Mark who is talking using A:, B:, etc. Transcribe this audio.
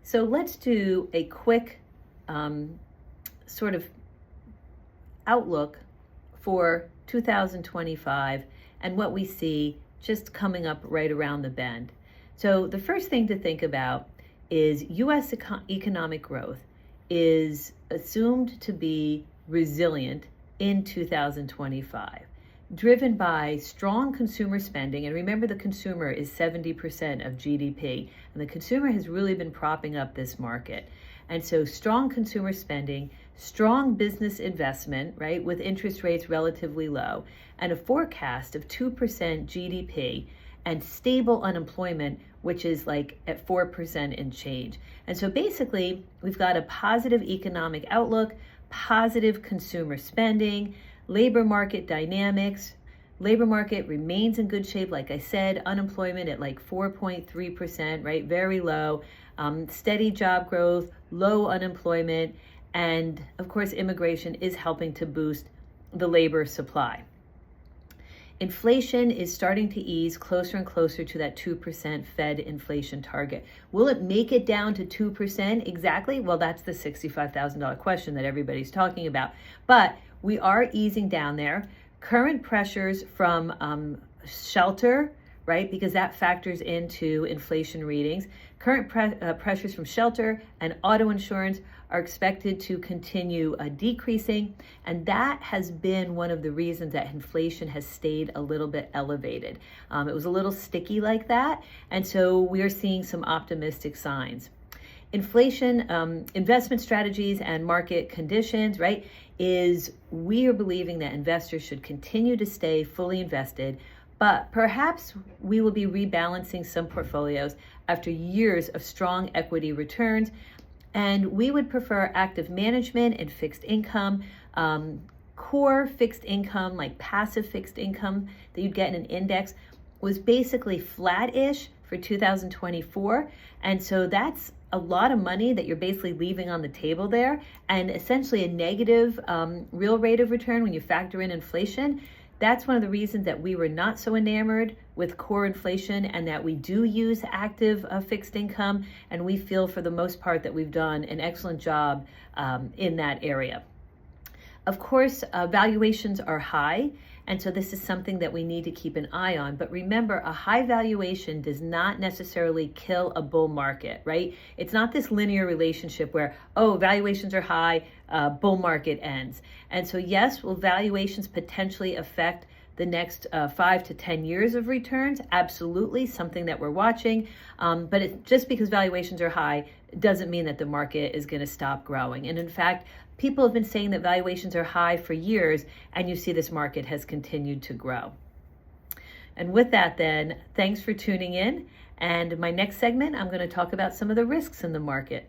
A: So let's do a quick sort of outlook for 2025 and what we see just coming up right around the bend. So the first thing to think about is U.S. economic growth is assumed to be resilient in 2025, driven by strong consumer spending. And remember, the consumer is 70% of GDP, and the consumer has really been propping up this market. And so strong consumer spending, strong business investment, right, with interest rates relatively low, and a forecast of 2% GDP and stable unemployment, which is like at 4% and change. And so basically, we've got a positive economic outlook, positive consumer spending, labor market dynamics. Labor market remains in good shape. Like I said, unemployment at like 4.3%, right? Very low. Steady job growth, low unemployment. And of course, immigration is helping to boost the labor supply. Inflation is starting to ease closer and closer to that 2% Fed inflation target. Will it make it down to 2% exactly? Well, that's the $65,000 question that everybody's talking about. But we are easing down there. Current pressures from shelter, right? Because that factors into inflation readings. Current pressures from shelter and auto insurance are expected to continue decreasing. And that has been one of the reasons that inflation has stayed a little bit elevated. It was a little sticky like that. And so we are seeing some optimistic signs. Inflation, investment strategies and market conditions, right, is we are believing that investors should continue to stay fully invested, but perhaps we will be rebalancing some portfolios after years of strong equity returns. And we would prefer active management and fixed income, core fixed income, like passive fixed income that you'd get in an index, was basically flat-ish for 2024. And so that's a lot of money that you're basically leaving on the table there, and essentially a negative real rate of return when you factor in inflation. That's one of the reasons that we were not so enamored with core inflation, and that we do use active fixed income. And we feel for the most part that we've done an excellent job in that area. Of course, valuations are high, and so this is something that we need to keep an eye on. But remember, a high valuation does not necessarily kill a bull market, right? It's not this linear relationship where, oh, valuations are high, bull market ends. And so yes, will valuations potentially affect the next 5 to 10 years of returns? Absolutely, something that we're watching. But just because valuations are high doesn't mean that the market is going to stop growing. And in fact, people have been saying that valuations are high for years, and you see this market has continued to grow. And with that then, thanks for tuning in. And my next segment, I'm going to talk about some of the risks in the market.